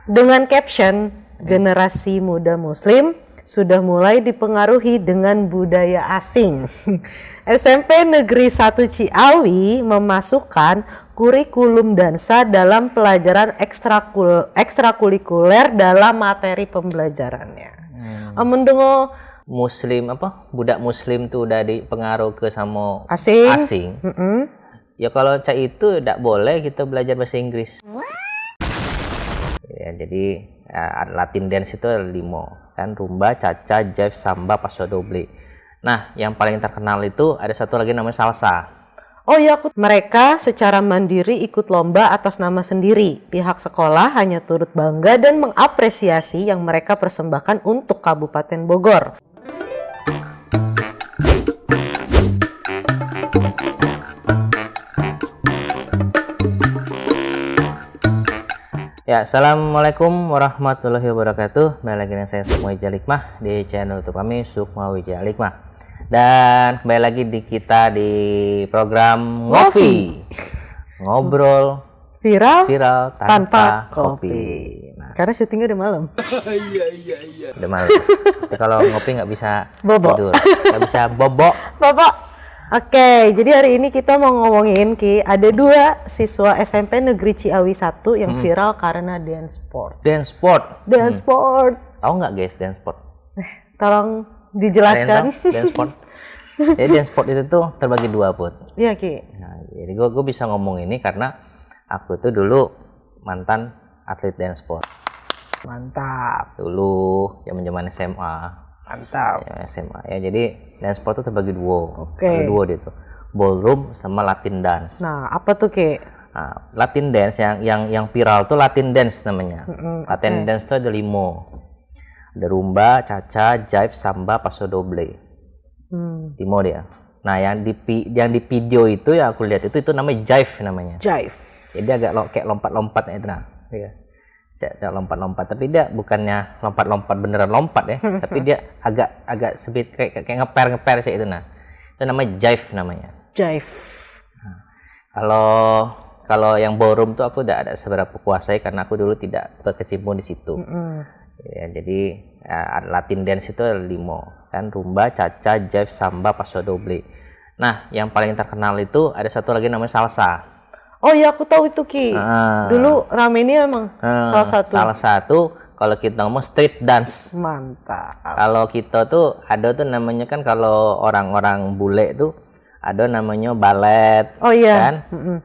Dengan caption, generasi muda muslim sudah mulai dipengaruhi dengan budaya asing. SMP Negeri 1 Ciawi memasukkan kurikulum dansa dalam pelajaran ekstrakurikuler dalam materi pembelajarannya. Mendengar Muslim apa? Budak muslim tuh udah dipengaruh ke sama asing. Ya kalau cak itu tidak boleh kita belajar bahasa Inggris. Ya, jadi Latin dance itu ada 5 kan, rumba, cha-cha, jive, samba, paso doble. Nah, yang paling terkenal itu ada satu lagi namanya salsa. Oh ya, mereka secara mandiri ikut lomba atas nama sendiri. Pihak sekolah hanya turut bangga dan mengapresiasi yang mereka persembahkan untuk Kabupaten Bogor. Ya, assalamualaikum warahmatullahi wabarakatuh. Kembali lagi dengan saya Sukma Wijaya Hikmah di channel YouTube kami Sukma Wijaya Hikmah. Dan kembali lagi kita di program ngobrol viral tanpa kopi. Nah, karena syutingnya udah malam. Udah malam. Tapi kalau ngopi nggak bisa Bobo. tidur, nggak bisa bobo. Oke, jadi hari ini kita mau ngomongin ada 2 siswa SMP Negeri Ciawi 1 yang viral karena dance sport. Dance sport. Tahu nggak guys dance sport? Tolong dijelaskan. Dance sport. Jadi dance sport itu tuh terbagi 2 Put. Iya Ki. Nah, jadi gue bisa ngomong ini karena aku tuh dulu mantan atlet dance sport. Mantap. Dulu zaman SMA. Mantap. Ya, SMA ya, jadi dance sport itu terbagi 2. Oke. Ada 2 gitu. Ballroom sama Latin dance. Nah, apa tuh Ki? Nah, Latin dance yang viral tuh Latin dance namanya. Latin dance tuh ada 5. Ada rumba, cha-cha, jive, samba, paso doble. 5 dia. Nah, yang di video itu yang aku lihat itu namanya jive namanya. Jive. Jadi agak kayak lompat-lompat itu nah. Iya. Saya lompat-lompat, tapi dia bukannya lompat-lompat beneran lompat ya, tapi dia agak sebit kayak ngeper sih itu nah. Itu namanya jive namanya. Jive. Nah, kalau yang ballroom tuh aku udah ada seberapa kuasai karena aku dulu tidak berkecimpung di situ. Ya, jadi Latin dance itu ada 5 kan, rumba, cha-cha, jive, samba, paso doble. Nah, yang paling terkenal itu ada satu lagi namanya salsa. Oh iya, aku tahu itu Ki. Dulu rame ini emang salah satu kalau kita ngomong street dance. Mantap. Kalau kita tuh ada tuh namanya kan, kalau orang-orang bule tuh ada namanya ballet. Oh iya. Kan?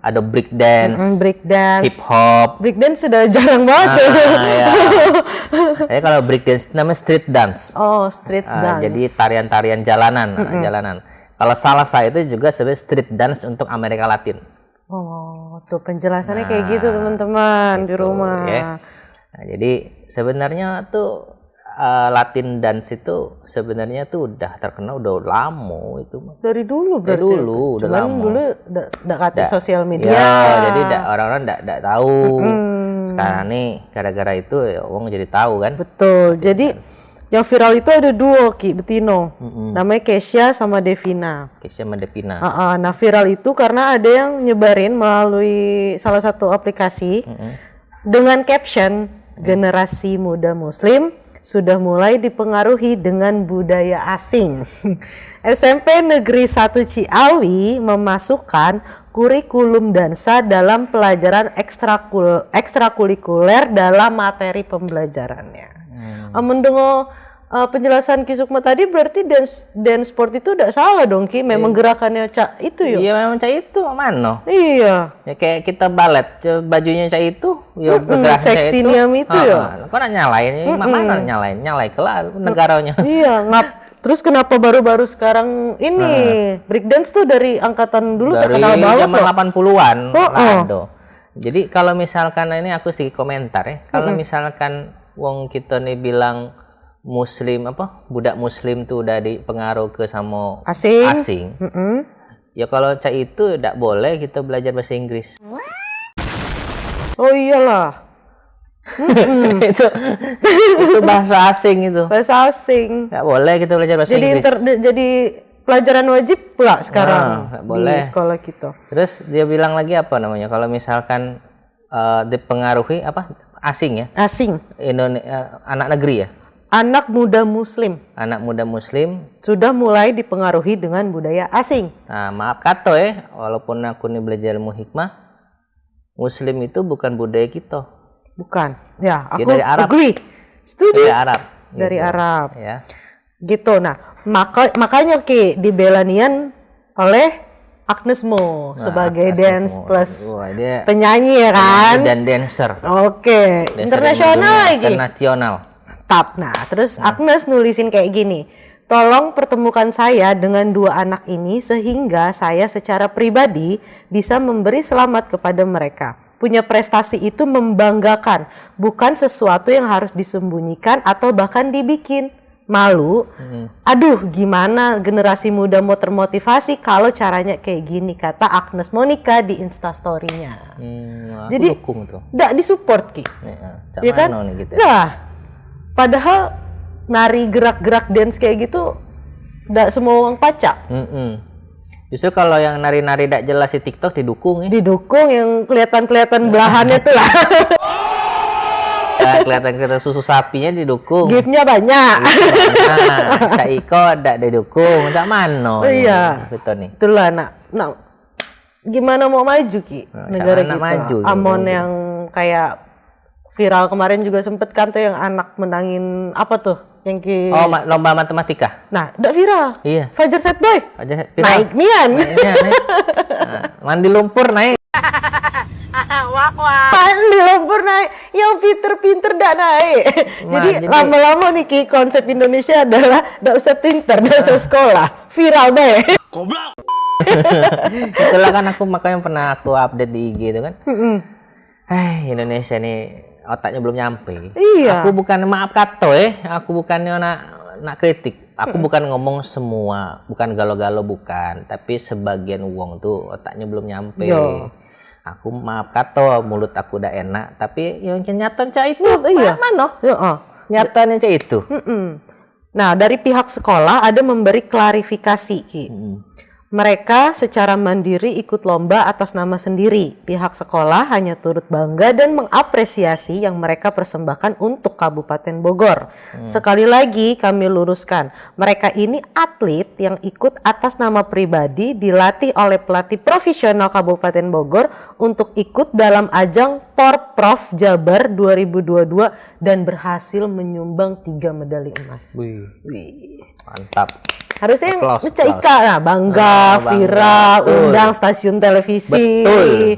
Ada break dance. Break dance. Hip hop. Break dance sudah jarang banget. Ya. Jadi kalau break dance namanya street dance. Oh, street dance. Jadi tarian-tarian jalanan, jalanan. Kalau salsa itu juga sebenarnya street dance untuk Amerika Latin. Oh, tuh penjelasannya kayak gitu teman-teman di rumah. Ya. Nah, jadi sebenarnya tuh Latin dance itu sebenarnya tuh udah terkenal udah lama itu. Dari dulu berarti. Dari dulu udah lama. Dulu udah kata sosial media. Ya, jadi orang-orang enggak tahu. Sekarang nih gara-gara itu ya orang jadi tahu kan. Betul. Jadi yang viral itu ada 2 Ki Betino. Namanya Kesha sama Devina. Kesha sama Devina. Nah, viral itu karena ada yang nyebarin melalui salah satu aplikasi dengan caption generasi muda muslim sudah mulai dipengaruhi dengan budaya asing. SMP Negeri 1 Ciawi memasukkan kurikulum dansa dalam pelajaran ekstrakurikuler dalam materi pembelajarannya. Mendengar penjelasan Ki Sukma tadi berarti dance sport itu udah salah dong Ki, memang gerakannya Cak itu ya? Iya memang Cak itu mana? Iya. Ya kayak kita balet, bajunya Cak itu, ya bergerak seksi niam itu ya. Kok nyalain? Mana nyalain kelar negaranya. Iya, terus kenapa baru-baru sekarang ini breakdance tuh dari angkatan dulu terkenal banget zaman 80-an loh. Jadi kalau misalkan ini aku sedikit komentar ya. Kalau misalkan wong kita nih bilang muslim budak muslim tuh udah dipengaruh ke sama asing. Ya kalau cak itu tidak boleh kita belajar bahasa Inggris. Oh iyalah. itu bahasa asing itu. Bahasa asing. Nggak boleh kita belajar bahasa Inggris. Jadi pelajaran wajib pula sekarang nggak boleh di sekolah kita. Terus dia bilang lagi apa namanya? Kalau misalkan dipengaruhi asing ya, asing, anak negeri ya, anak muda muslim anak muda muslim. sudah mulai dipengaruhi dengan budaya asing. Nah, maaf kata ya, walaupun aku nih belajar ilmu hikmah, muslim itu bukan budaya kita. Bukan. Ya, Dia aku dari Arab. agree. Setuju. Dari Arab. Dari gitu. Arab. Ya. Gitu. Nah, makanya Ki dibela Nian oleh Agnes Mo sebagai Agnes dance Mo. plus Wah, dia penyanyi ya kan? dan dancer. Oke, Dancer internasional lagi. internasional. Tap. Nah, terus Agnes nulisin kayak gini. Tolong pertemukan saya dengan dua anak ini sehingga saya secara pribadi bisa memberi selamat kepada mereka. Punya prestasi itu membanggakan, bukan sesuatu yang harus disembunyikan atau bahkan dibikin malu. Aduh, gimana generasi muda mau termotivasi kalau caranya kayak gini, kata Agnes Monica di Instastory-nya. Aku Jadi dukung tuh. nggak disupport Ki. Ya kan? Nih, gitu. Nah, padahal nari gerak-gerak dance kayak gitu nggak semua orang pacak. Justru kalau yang nari-nari tidak jelas di TikTok didukung ya. Didukung yang kelihatan belahannya tuh lah. Ya, kelihatan susu sapinya didukung. Gift-nya banyak. Nah, Cak Iko tidak didukung, Cak Mano. Iya. Betul nih. Itulah nah, gimana mau maju Ki negara Cara kita? maju, Amon gitu. yang kayak viral kemarin juga sempet kan tuh yang anak menangin apa tuh? Yang Ki. Oh, lomba matematika. Nah, udah viral. Iya. Fajar Set Boy. Aja Naik nian. Naik. Nah, mandi lumpur naik. Mandi lumpur naik. Yang pinter-pinter dah naik. Jadi lama-lama nih Ki konsep Indonesia adalah gak usah pinter, gak usah sekolah. Viral deh. Itulah kan aku makanya pernah aku update di IG itu kan. Indonesia nih otaknya belum nyampe. Iya. Aku bukan maaf kata aku bukannya nak kritik. Aku bukan ngomong semua, bukan galau-galau bukan, tapi sebagian uang tuh otaknya belum nyampe. Yo. Aku maaf kata mulut aku udah enak, tapi yang nyata cak itu iya. mana? Nyatanya cak itu. Nah, dari pihak sekolah ada memberi klarifikasi Ki. Mereka secara mandiri ikut lomba atas nama sendiri. Pihak sekolah hanya turut bangga dan mengapresiasi yang mereka persembahkan untuk Kabupaten Bogor. Sekali lagi kami luruskan, mereka ini atlet yang ikut atas nama pribadi dilatih oleh pelatih profesional Kabupaten Bogor untuk ikut dalam ajang Porprov Jabar 2022 dan berhasil menyumbang 3 medali emas. Wih, mantap. Harusnya yang Applause, Cak Ika nah, bangga, viral, betul. undang stasiun televisi. Betul.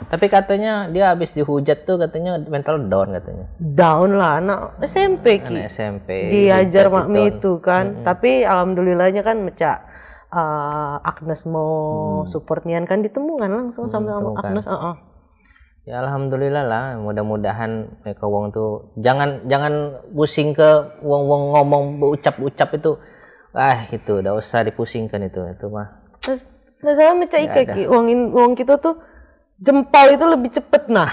Tapi katanya dia habis dihujat tuh katanya mental down katanya. Down lah anak SMP Ki. Anak SMP. Diajar dihujat makmi down. itu kan. Tapi alhamdulillahnya kan Cak Agnes mau support Nian kan ditemukan langsung sama Agnes. Ya alhamdulillah lah, mudah-mudahan mereka wong tuh jangan pusing ke wong ngomong ucap itu. Itu udah usah dipusingkan itu mah. Masalah Cak Ika Ki, uang kita tuh jempol itu lebih cepet nah.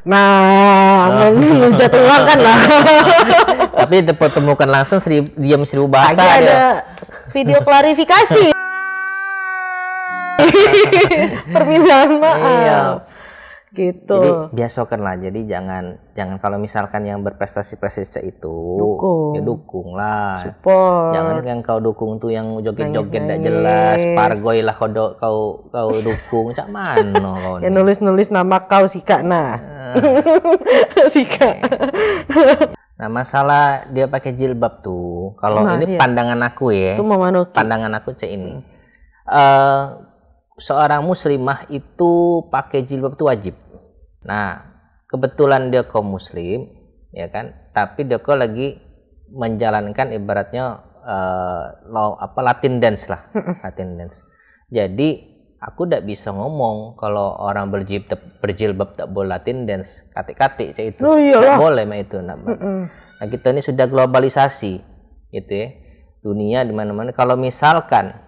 Menghujat uang kan lah. Tapi temukan langsung diam 1000 bahasa Lagi ada video klarifikasi. Permintaan maaf. Iya. Gitu. Jadi biasakan lah. Jadi jangan kalau misalkan yang berprestasi itu ya dukung lah. Support. Jangan yang kau dukung tuh yang joget-joget tidak jelas, pargoy lah kau dukung. Cak mano kau. Ya nulis nama kau Sika nah. Sika. Nah masalah dia pakai jilbab tuh. Kalau ini pandangan aku ya. Itu mau Manoki. Pandangan aku cak ini. Seorang muslimah itu pakai jilbab itu wajib. Nah, kebetulan dia kaum muslim, ya kan? Tapi dia kok lagi menjalankan ibaratnya Latin dance lah, Latin dance. Jadi aku tidak bisa ngomong kalau orang berjilbab tak boleh Latin dance, kate-kate cak itu. Tak boleh mah itu. Nah, kita ini sudah globalisasi, gitu ya. Dunia di mana-mana. Kalau misalkan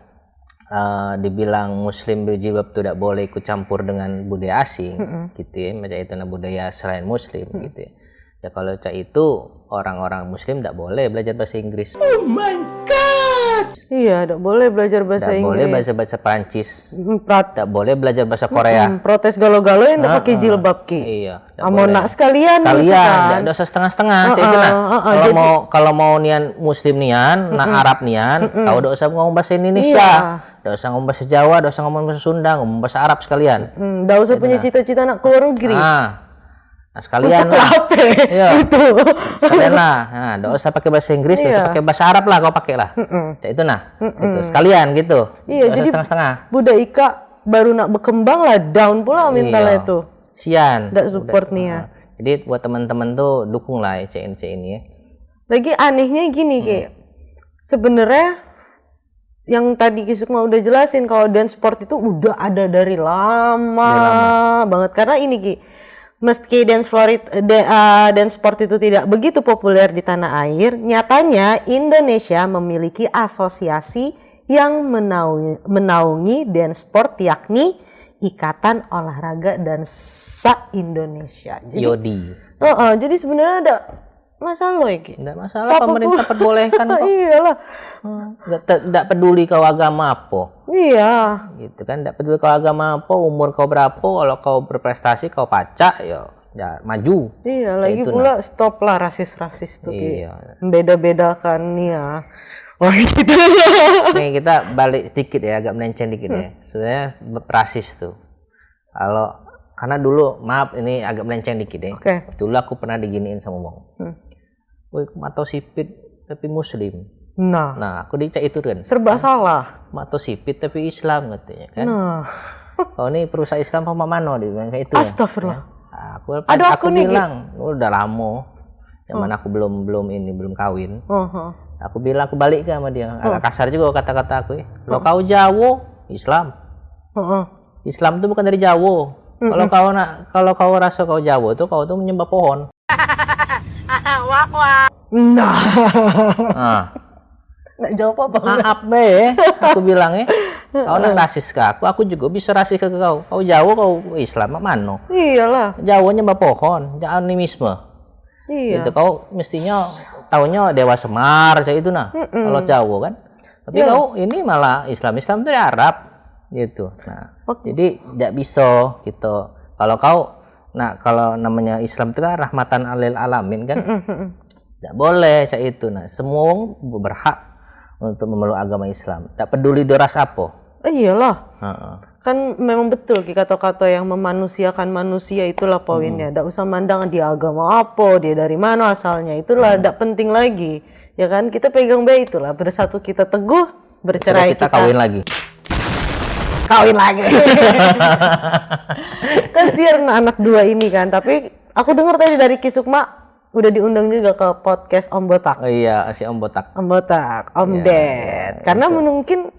dibilang muslim berjilbab tidak boleh ikut campur dengan budaya asing gitu ya, macam itu budaya selain muslim gitu ya. Ya kalau cak itu orang-orang muslim tidak boleh belajar bahasa Inggris. Oh my god. Iya, tidak boleh belajar bahasa Tidak boleh Inggris. baca Prancis. Prat, Tidak boleh belajar bahasa Korea. protes galau-galau yang tidak pakai jilbab ki. Iya. Amonak sekalian gitu Sekalian, kan. tidak usah setengah-setengah. Cek itu nah. Kalau mau nian Muslim nian, Arab nian, kau tidak usah ngomong bahasa Indonesia. Tidak usah ngomong bahasa Jawa, tidak usah ngomong bahasa Sunda, ngomong bahasa Arab sekalian. Tidak usah punya cita-cita nak keluar negeri. Nah, sekalian lah. Itu. Sekalian lah. Nah, tidak usah pakai bahasa Inggris, tidak usah pakai bahasa Arab lah, kau pakai lah. Cek itu nah. Itu sekalian gitu. Iya, jadi setengah-setengah. budak Ika baru nak berkembang lah down pula mentalnya itu. Sian. Tidak support nih ya. Jadi buat teman-teman tuh dukung lah CNC ini ya. Lagi anehnya gini kayak sebenarnya yang tadi Kisukma udah jelasin kalau dance sport itu udah ada dari lama banget karena ini Ki. Meski dance sport itu tidak begitu populer di tanah air, nyatanya Indonesia memiliki asosiasi yang menaungi dance sport yakni Ikatan Olahraga Dansa Indonesia. Jadi, Yodi. Jadi sebenarnya ada masalah ya, Ki. Tidak masalah, pemerintah perbolehkan kok. Iyalah. Tidak peduli kau agama apa. Iya. Gitu kan, tidak peduli kau agama apa, umur kau berapa, kalau kau berprestasi kau pacak ya maju. Iya, lagi pula stop lah rasis-rasis tuh. Iya. Beda-bedakan ya. Wah gitu. Nih kita balik sedikit ya, agak melenceng dikit ya. Sebenarnya rasis tuh. Karena dulu, maaf ini agak melenceng dikit ya. Oke. Dulu aku pernah diginiin sama Bang. Woi, mata sipit tapi Muslim. Nah, aku dicak itu kan. Serba salah. Mata sipit tapi Islam katanya kan. Nah. Oh ini perusahaan Islam apa mano dia bilang kayak itu. Astagfirullah. Ya. Aku bilang udah lama. Zaman aku belum kawin. Aku bilang aku balik ke sama dia. Agak kasar juga kata-kata aku ya. Kalau kau Jawa, Islam. Islam itu bukan dari Jawa. Kalau kau rasa kau Jawa tuh kau tuh menyembah pohon. Nah. Nggak jawab apa? Maaf be, aku bilang ya. Kau nak rasis ke aku juga bisa rasis ke kau. Kau Jawa, kau Islam, mana? Iyalah. Jawa nyembah pohon, jangan animisme. Iya. Itu kau mestinya taunya Dewa Semar, kayak itu nah. Kalau Jawa kan. Tapi kau ini malah Islam itu dari Arab, gitu. Nah, jadi tidak bisa gitu. Kalau namanya Islam itu kan rahmatan alil alamin kan. Tidak boleh kayak itu. Nah, semua berhak untuk memeluk agama Islam. Tak peduli doras apa. Iyalah. Kan memang betul kata-kata yang memanusiakan manusia itulah poinnya. Tidak usah mandang dia agama apa, dia dari mana asalnya. Itulah tidak penting lagi. Ya kan kita pegang baik itulah. Bersatu kita teguh, bercerai kita kawin lagi. Kawin lagi. Kasihan anak dua ini kan. Tapi aku dengar tadi dari Kisukma udah diundang juga ke podcast Om Botak. Oh iya, si Om Botak. Om Botak, Om Ded. Karena mungkin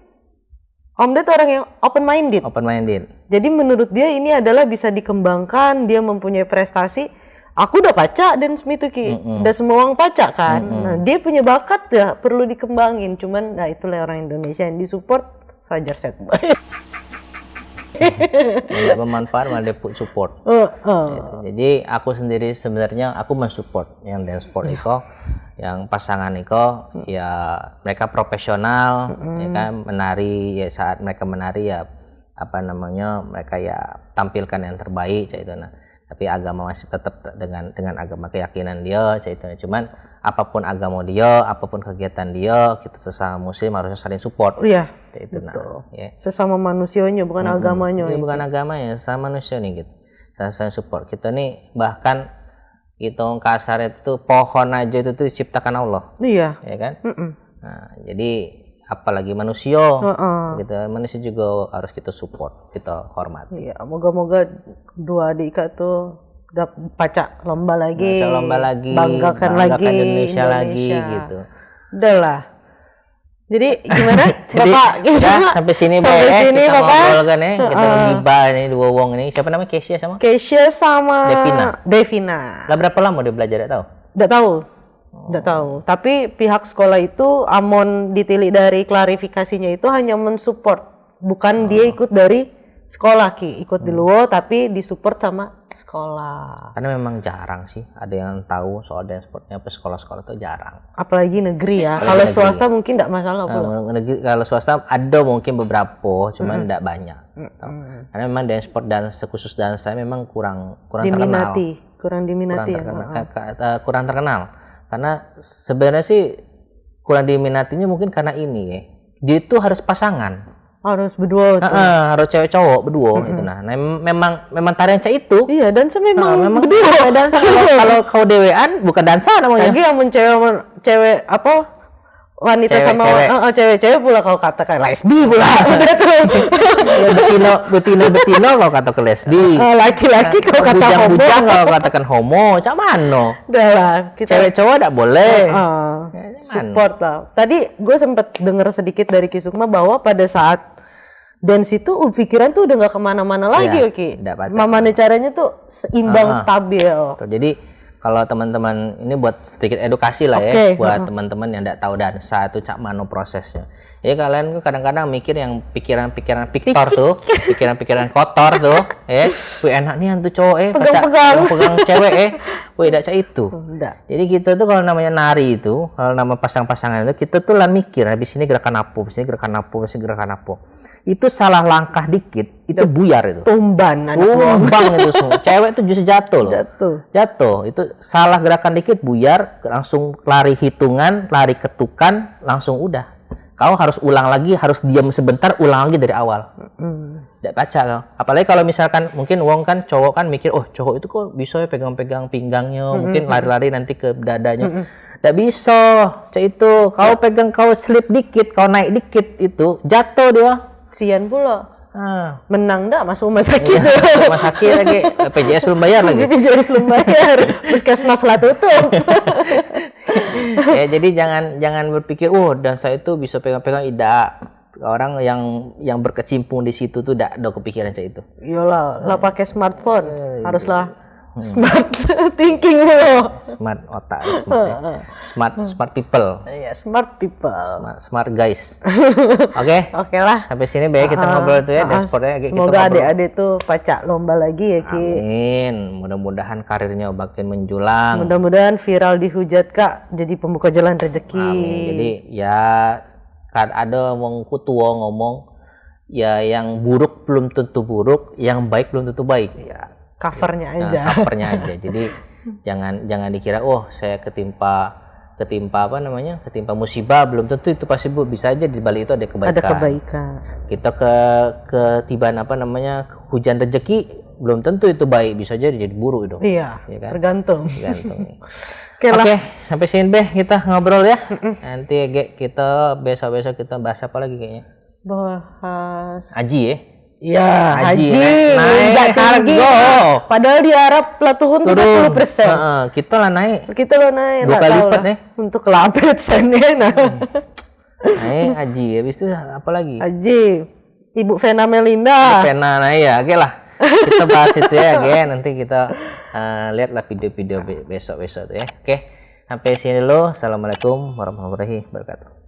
Om Ded orang yang open minded. Open minded. Jadi menurut dia ini adalah bisa dikembangkan, dia mempunyai prestasi. Aku udah pacak dan itu Ki. Udah semua orang pacak kan. Nah, dia punya bakat ya, perlu dikembangin. Cuman nah itulah orang Indonesia yang disupport Fajar Setboy. Tidak bermanfaat malah dia support. Gitu. Jadi aku sendiri sebenarnya aku mensupport yang dance sport itu, yang pasangan itu ya mereka profesional, ya kan menari ya saat mereka menari ya mereka ya tampilkan yang terbaik kayak itu. Nah, tapi agama masih tetap dengan agama keyakinan dia kayak itu. Cuman apapun agama dia, apapun kegiatan dia, kita sesama muslim harusnya saling support. Iya. Itu betul. Nah, ya. Sesama manusianya bukan agamanya. Ya, bukan agamanya, sama manusia nih gitu. Saling support. Kita nih bahkan hitung kasar itu pohon aja itu tuh diciptakan Allah. Iya. Ya kan? Nah, jadi apalagi manusia gitu. Manusia juga harus kita support, kita hormati. Iya, moga-moga dua adik Ika tuh udah pacak lomba lagi. Banggakan lagi Indonesia lagi gitu. Udahlah. Jadi gimana? Jadi Bapak, ya, sampai sini kita Bapak. ngobrol kan ya. Kita gibah ini dua wong ini. Siapa namanya? Kesia sama? Kesia sama Devina. Lah berapa lama dia belajar tahu? Nggak tahu. Tapi pihak sekolah itu amon ditilik dari klarifikasinya itu hanya mensupport, bukan dia ikut dari sekolah Ki, ikut di Luo tapi disupport sama sekolah. Karena memang jarang sih ada yang tahu soal dance sportnya, apa sekolah-sekolah tuh jarang. Apalagi negeri ya. Kalau swasta mungkin enggak masalah pula. Kalau swasta ada mungkin beberapa, cuman tidak banyak. Karena memang dance sport dan khusus dansa memang kurang terkenal. Kurang diminati ya. Kurang terkenal. Karena sebenarnya sih kurang diminatinya mungkin karena ini ya. Dia itu harus pasangan. Harus berdua tuh. Harus cewek cowok berdua itu nah. Memang tarian itu. Iya, dansa memang berdua. Dansa kalau kau dewean bukan dansa namanya. Lagi yang cewek apa? Wanita sama cewek pula kau katakan lesbi pula. Udah tuh. Betino kau kata ke lesbi. Laki-laki kau kata homo. Bujang kau katakan homo. Cak mano? Udah lah. Cewek cowok tidak boleh. Support lah. Tadi gue sempet denger sedikit dari Kisukma bahwa pada saat dance itu pikiran tuh udah nggak kemana-mana lagi, oke. Mamane caranya tuh seimbang, stabil. Jadi kalau teman-teman ini buat sedikit edukasi lah ya, buat teman-teman yang tidak tahu dansa itu cak mano prosesnya. Ya kalian kadang-kadang mikir yang pikiran-pikiran Victor tuh, pikiran-pikiran kotor tuh, enak nih hantu cowok pegang cewek wih tidak cak itu. Jadi kita tuh kalau namanya nari itu, kalau nama pasang-pasangan itu kita tuh lah mikir habis ini gerakan apa, habis ini gerakan apa, habis ini gerakan apa. Itu salah langkah dikit itu buyar itu. Tumbang itu semua. Cewek itu justru jatuh loh. Jatuh. Itu salah gerakan dikit buyar, langsung lari hitungan, lari ketukan, langsung udah. Kau harus ulang lagi, harus diam sebentar, ulang lagi dari awal. Tidak baca kau. Apalagi kalau misalkan mungkin uang kan cowok kan mikir, oh cowok itu kok bisa ya pegang-pegang pinggangnya, mungkin lari-lari nanti ke dadanya. Tidak bisa. Cak itu, kau pegang, kau slip dikit, kau naik dikit itu jatuh dia. Sian pula. Menang dah masuk rumah sakit. Rumah sakit lagi. PJS belum bayar lagi. PJS belum bayar. Puskesmas lah tutup. Ya jadi jangan berpikir dansa itu bisa pegang-pegang, tidak. Orang yang berkecimpung di situ tuh tidak ada kepikiran kayak itu. Iyalah, lah pakai smartphone. Haruslah smart thinking lo. Smart otak, smart people. Iya, smart people. Smart guys. Oke lah. Sampai sini baik kita ngobrol tuh ya dashboardnya. Semoga adik-adik tuh pacak lomba lagi ya Ki. Amin. Mudah-mudahan karirnya makin menjulang. Mudah-mudahan viral dihujat Kak, jadi pembuka jalan rezeki. Amin. Jadi ya kan ada tua ngomong ya yang buruk belum tentu buruk, yang baik belum tentu baik. Ya. Covernya aja. Jadi jangan dikira saya ketimpa musibah, belum tentu itu pasti bisa aja di balik itu ada kebaikan. Kita ketibaan hujan rezeki, belum tentu itu baik, bisa aja jadi buruk itu. Iya kan? Tergantung. Oke, sampai sini kita ngobrol ya. Nanti kita besok kita bahas apa lagi kayaknya? Bahas Haji ya. Iya, haji naik harga. Padahal di Arab pelatuhun 30%. Kita lah naik. 2 kali lipat nih. Untuk kelapet sennya. Naik haji, habis itu apa lagi? Haji. Ibu Vena Melinda. Ya, oke lah. Kita bahas itu ya, nanti kita lihatlah video-video besok-besok tuh ya. Oke. Sampai sini dulu. Assalamualaikum warahmatullahi wabarakatuh.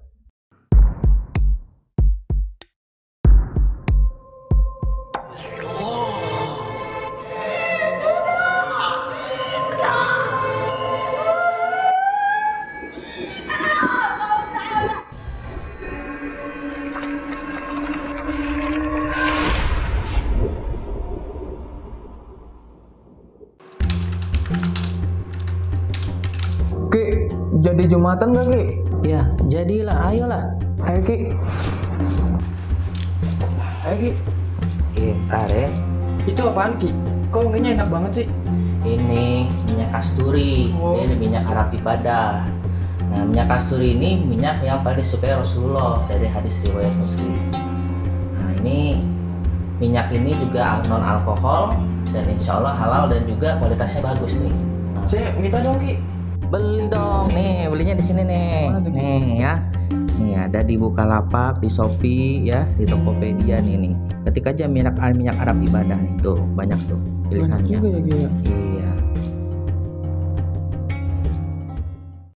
Ki, jadi Jumatan gak Ki? Ya, jadilah, ayolah. Ayo Ki. Ntar ya. Itu apaan Ki? Kok wanginya enak banget sih? Ini minyak kasturi. Ini minyak Arab ibadah. Nah, minyak kasturi ini minyak yang paling disukai Rasulullah dari hadis riwayat Muslim. Nah, ini minyak ini juga non alkohol dan insya Allah halal dan juga kualitasnya bagus nih. Saya minta dong Ki. Beli dong, nih belinya di sini nih. Nih ya, nih ada di Bukalapak, di Shopee ya, di Tokopedia nih. Ketik aja minyak Arab ibadah nih tuh banyak tuh pilihannya. Banyak juga ya. Iya.